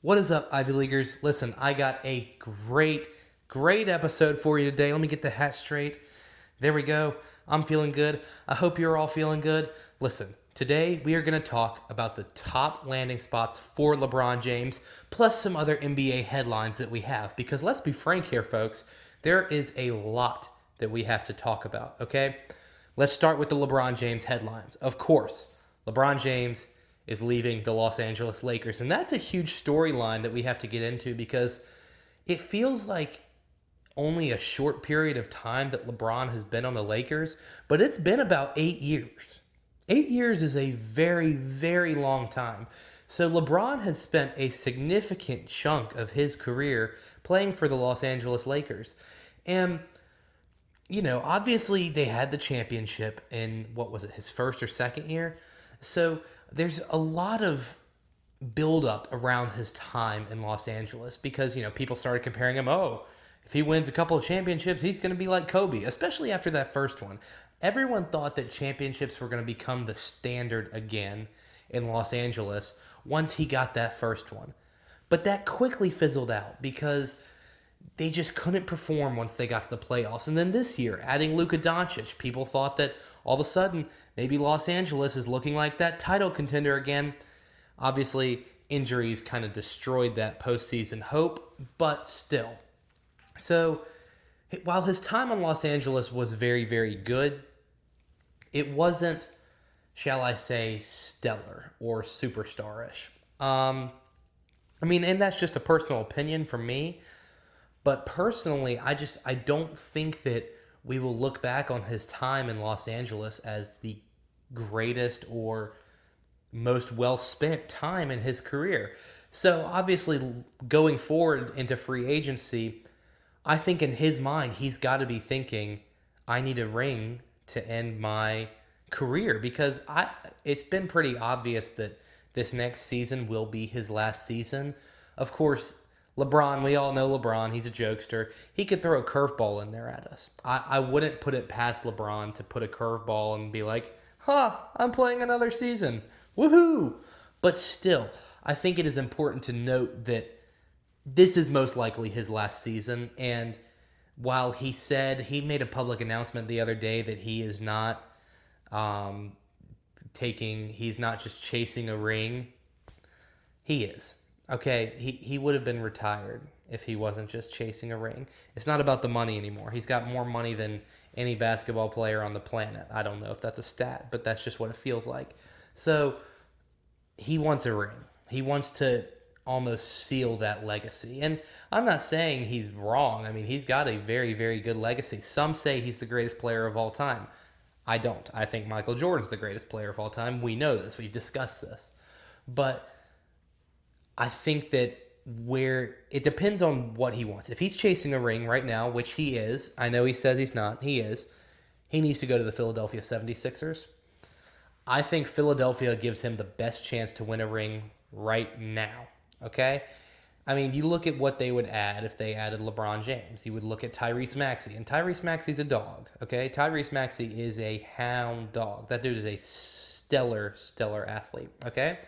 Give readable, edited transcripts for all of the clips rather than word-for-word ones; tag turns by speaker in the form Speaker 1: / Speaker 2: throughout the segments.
Speaker 1: What is up, Ivy Leaguers? Listen, I got a great episode for you today. Let me get the hat straight. There we go. I'm feeling good. I hope you're all feeling good. Listen, today we are going to talk about the top landing spots for LeBron James, plus some other NBA headlines that we have. Because let's be frank here, folks, there is a lot that we have to talk about, okay? Let's start with the LeBron James headlines. Of course, LeBron James is leaving the Los Angeles Lakers. And that's a huge storyline that we have to get into because it feels like only a short period of time that LeBron has been on the Lakers, but it's been about 8 years. 8 years is a very long time. So LeBron has spent a significant chunk of his career playing for the Los Angeles Lakers. And obviously they had the championship in, what was it, his first or second year? So there's a lot of buildup around his time in Los Angeles because, people started comparing him. Oh, if he wins a couple of championships, he's going to be like Kobe, especially after that first one. Everyone thought that championships were going to become the standard again in Los Angeles once he got that first one. But that quickly fizzled out because they just couldn't perform once they got to the playoffs. And then this year, adding Luka Doncic, people thought that all of a sudden maybe Los Angeles is looking like that title contender again. Obviously, injuries kind of destroyed that postseason hope, but still. So, while his time on Los Angeles was very good, it wasn't, shall I say, stellar or superstarish. And that's just a personal opinion from me. But personally, I don't think that we will look back on his time in Los Angeles as the greatest or most well spent time in his career. So obviously, going forward into free agency, I think in his mind, he's got to be thinking, I need a ring to end my career because it's been pretty obvious that this next season will be his last season. Of course, LeBron, we all know LeBron. He's a jokester. He could throw a curveball in there at us. I wouldn't put it past LeBron to put a curveball and be like, I'm playing another season. Woohoo! But still, I think it is important to note that this is most likely his last season. And while he made a public announcement the other day that he is not he's not just chasing a ring, he is. Okay, he would have been retired if he wasn't just chasing a ring. It's not about the money anymore. He's got more money than any basketball player on the planet. I don't know if that's a stat, but that's just what it feels like. So he wants a ring. He wants to almost seal that legacy. And I'm not saying he's wrong. I mean, he's got a very good legacy. Some say he's the greatest player of all time. I don't. I think Michael Jordan's the greatest player of all time. We know this. We've discussed this. But I think that where it depends on what he wants. If he's chasing a ring right now, which he is, I know he says he's not, he is, he needs to go to the Philadelphia 76ers. I think Philadelphia gives him the best chance to win a ring right now, okay? I mean, you look at what they would add if they added LeBron James. You would look at Tyrese Maxey, and Tyrese Maxey's a dog, okay? Tyrese Maxey is a hound dog. That dude is a stellar athlete, okay?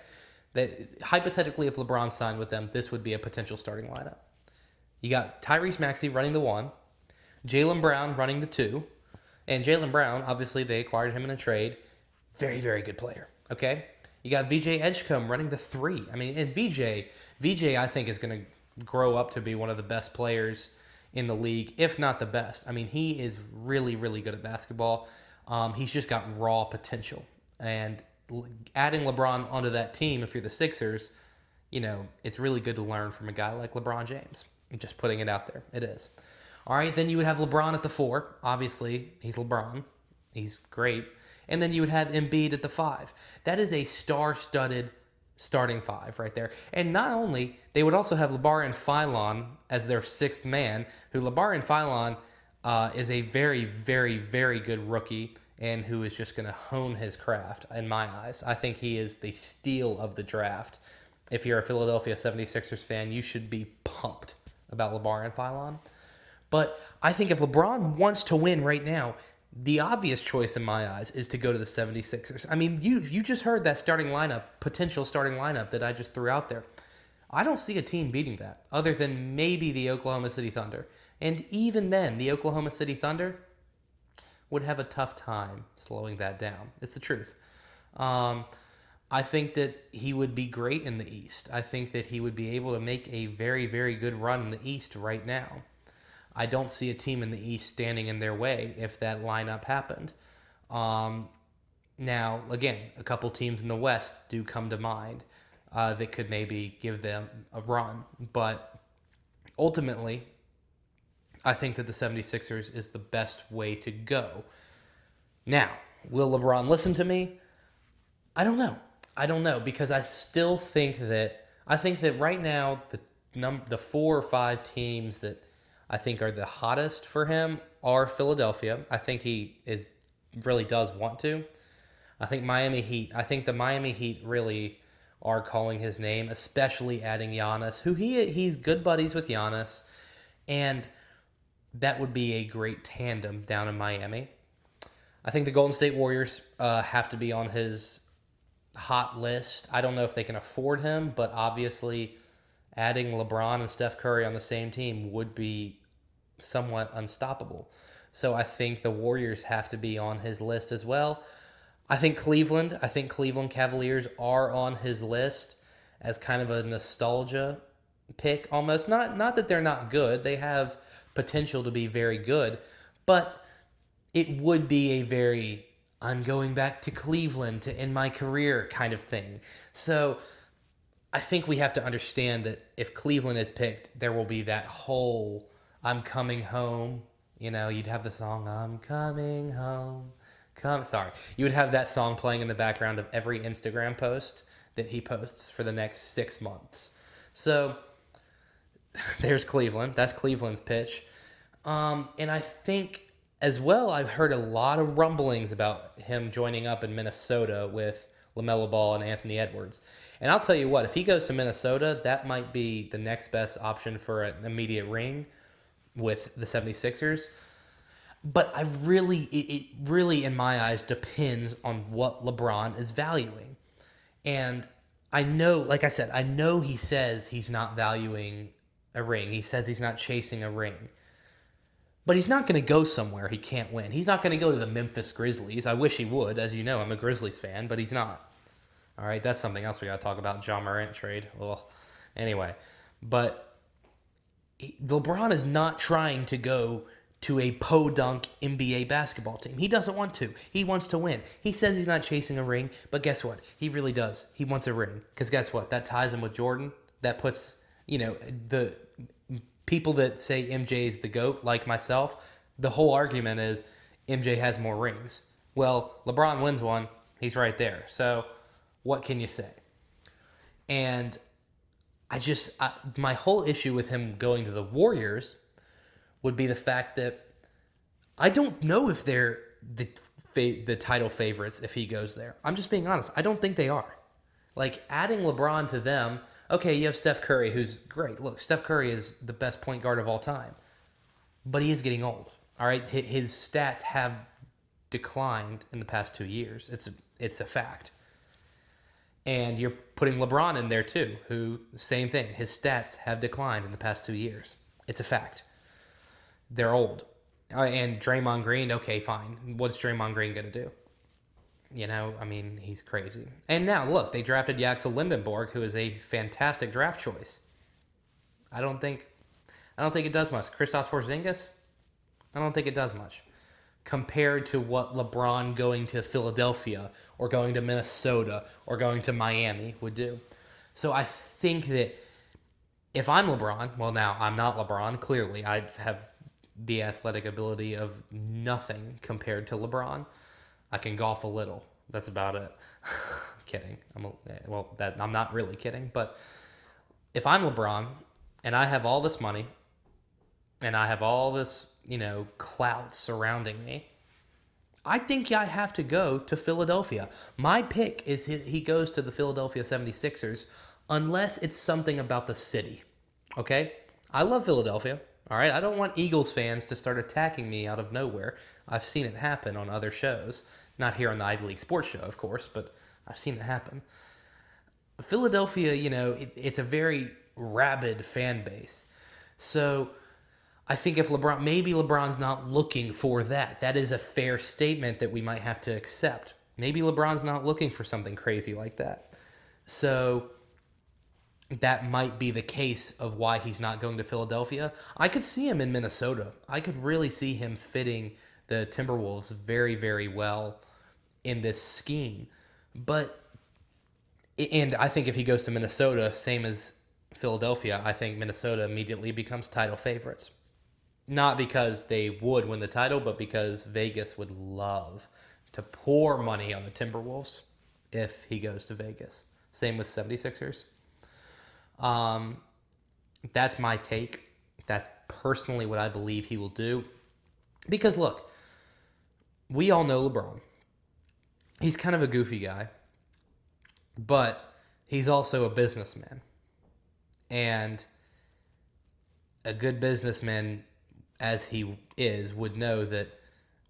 Speaker 1: That hypothetically, if LeBron signed with them, this would be a potential starting lineup. You got Tyrese Maxey running the 1, Jaylen Brown running the 2, and Jaylen Brown, obviously they acquired him in a trade. Very good player, okay? You got VJ Edgecombe running the 3. I mean, and VJ I think is going to grow up to be one of the best players in the league, if not the best. I mean, he is really good at basketball. He's just got raw potential. And adding LeBron onto that team, if you're the Sixers, it's really good to learn from a guy like LeBron James. I'm just putting it out there. It is. All right, then you would have LeBron at the 4. Obviously, he's LeBron. He's great. And then you would have Embiid at the 5. That is a star-studded starting 5 right there. And not only, they would also have Labaran Philon as their 6th man, who Labaran Philon is a very good rookie and who is just going to hone his craft, in my eyes. I think he is the steal of the draft. If you're a Philadelphia 76ers fan, you should be pumped about Labaran Philon. But I think if LeBron wants to win right now, the obvious choice in my eyes is to go to the 76ers. I mean, you just heard that potential starting lineup that I just threw out there. I don't see a team beating that other than maybe the Oklahoma City Thunder. And even then, the Oklahoma City Thunder would have a tough time slowing that down. It's the truth. Um, I think that he would be great in the East. I think that he would be able to make a very, very good run in the East right now. I don't see a team in the East standing in their way if that lineup happened. Um, Now, again, a couple teams in the West do come to mind that could maybe give them a run. But ultimately, I think that the 76ers is the best way to go. Now, will LeBron listen to me? I don't know. I don't know because I think that right now the 4 or 5 teams that I think are the hottest for him are Philadelphia. I think he really does want to. I think the Miami Heat really are calling his name, especially adding Giannis, who he's good buddies with Giannis, and that would be a great tandem down in Miami. I think the Golden State Warriors have to be on his hot list. I don't know if they can afford him, but obviously adding LeBron and Steph Curry on the same team would be somewhat unstoppable. So I think the Warriors have to be on his list as well. I think Cleveland Cavaliers are on his list as kind of a nostalgia pick almost. Not that they're not good. They have potential to be very good, but it would be a very I'm going back to Cleveland to end my career kind of thing. So I think we have to understand that if Cleveland is picked, there will be that whole I'm coming home. You'd have the song I'm coming home. You would have that song playing in the background of every Instagram post that he posts for the next 6 months. So there's Cleveland. That's Cleveland's pitch. And I think as well, I've heard a lot of rumblings about him joining up in Minnesota with LaMelo Ball and Anthony Edwards. And I'll tell you what, if he goes to Minnesota, that might be the next best option for an immediate ring with the 76ers. But it really, in my eyes, depends on what LeBron is valuing. And I know, like I said, he says he's not valuing a ring. He says he's not chasing a ring. But he's not going to go somewhere he can't win. He's not going to go to the Memphis Grizzlies. I wish he would. As you know, I'm a Grizzlies fan, but he's not. All right, that's something else we got to talk about, Ja Morant trade. Well, anyway, but LeBron is not trying to go to a podunk NBA basketball team. He doesn't want to. He wants to win. He says he's not chasing a ring, but guess what? He really does. He wants a ring. Because guess what? That ties him with Jordan. That puts, the people that say MJ is the GOAT, like myself, the whole argument is MJ has more rings. Well, LeBron wins one. He's right there. So what can you say? And my whole issue with him going to the Warriors would be the fact that I don't know if they're the title favorites if he goes there. I'm just being honest. I don't think they are. Like, adding LeBron to them, okay, you have Steph Curry, who's great. Look, Steph Curry is the best point guard of all time. But he is getting old, all right? His stats have declined in the past 2 years. It's a fact. And you're putting LeBron in there too, who, same thing. His stats have declined in the past 2 years. It's a fact. They're old. And Draymond Green, okay, fine. What's Draymond Green going to do? He's crazy. And now, look, they drafted Yaxel Lindenborg, who is a fantastic draft choice. I don't think it does much. Kristaps Porzingis? I don't think it does much. Compared to what LeBron going to Philadelphia or going to Minnesota or going to Miami would do. So I think that if I'm LeBron, well, now I'm not LeBron. Clearly, I have the athletic ability of nothing compared to LeBron. I can golf a little. That's about it. Kidding. I'm not really kidding. But if I'm LeBron and I have all this money and I have all this, clout surrounding me, I think I have to go to Philadelphia. My pick is he goes to the Philadelphia 76ers unless it's something about the city. Okay? I love Philadelphia. All right? I don't want Eagles fans to start attacking me out of nowhere. I've seen it happen on other shows. Not here on the Ivy League Sports Show, of course, but I've seen it happen. Philadelphia, it's a very rabid fan base. So I think if maybe LeBron's not looking for that. That is a fair statement that we might have to accept. Maybe LeBron's not looking for something crazy like that. So that might be the case of why he's not going to Philadelphia. I could see him in Minnesota. I could really see him fitting the Timberwolves very, very well in this scheme. And I think if he goes to Minnesota, same as Philadelphia, I think Minnesota immediately becomes title favorites. Not because they would win the title, but because Vegas would love to pour money on the Timberwolves if he goes to Vegas. Same with 76ers. That's my take. That's personally what I believe he will do. Because look, we all know LeBron. He's kind of a goofy guy, but he's also a businessman. And a good businessman, as he is, would know that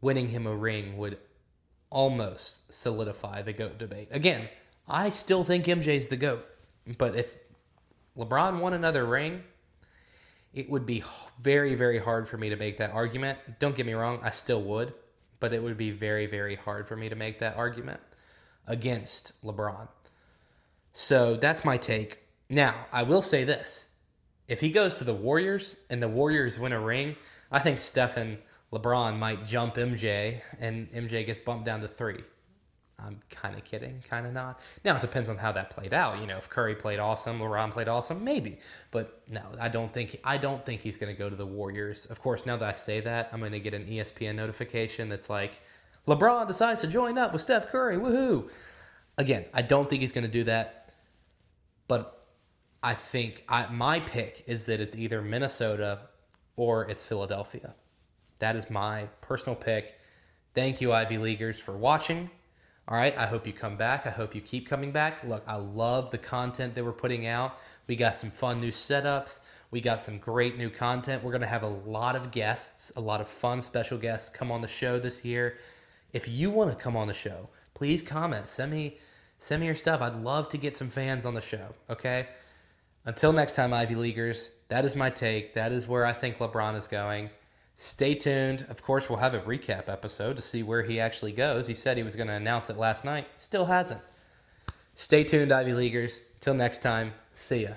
Speaker 1: winning him a ring would almost solidify the GOAT debate. Again, I still think MJ's the GOAT. But if LeBron won another ring, it would be very, very hard for me to make that argument. Don't get me wrong, I still would, but it would be very, very hard for me to make that argument against LeBron. So that's my take. Now, I will say this. If he goes to the Warriors and the Warriors win a ring, I think Steph and LeBron might jump MJ and MJ gets bumped down to 3. I'm kind of kidding, kind of not. Now, it depends on how that played out. You know, if Curry played awesome, LeBron played awesome, maybe. But no, I don't think he's going to go to the Warriors. Of course, now that I say that, I'm going to get an ESPN notification that's like, LeBron decides to join up with Steph Curry, woohoo. Again, I don't think he's going to do that. But I think my pick is that it's either Minnesota or it's Philadelphia. That is my personal pick. Thank you, Ivy Leaguers, for watching. All right, I hope you come back. I hope you keep coming back. Look, I love the content that we're putting out. We got some fun new setups. We got some great new content. We're going to have a lot of guests, a lot of fun special guests come on the show this year. If you want to come on the show, please comment. Send me your stuff. I'd love to get some fans on the show, okay? Until next time, Ivy Leaguers, that is my take. That is where I think LeBron is going. Stay tuned. Of course, we'll have a recap episode to see where he actually goes. He said he was going to announce it last night. Still hasn't. Stay tuned, Ivy Leaguers. Till next time, see ya.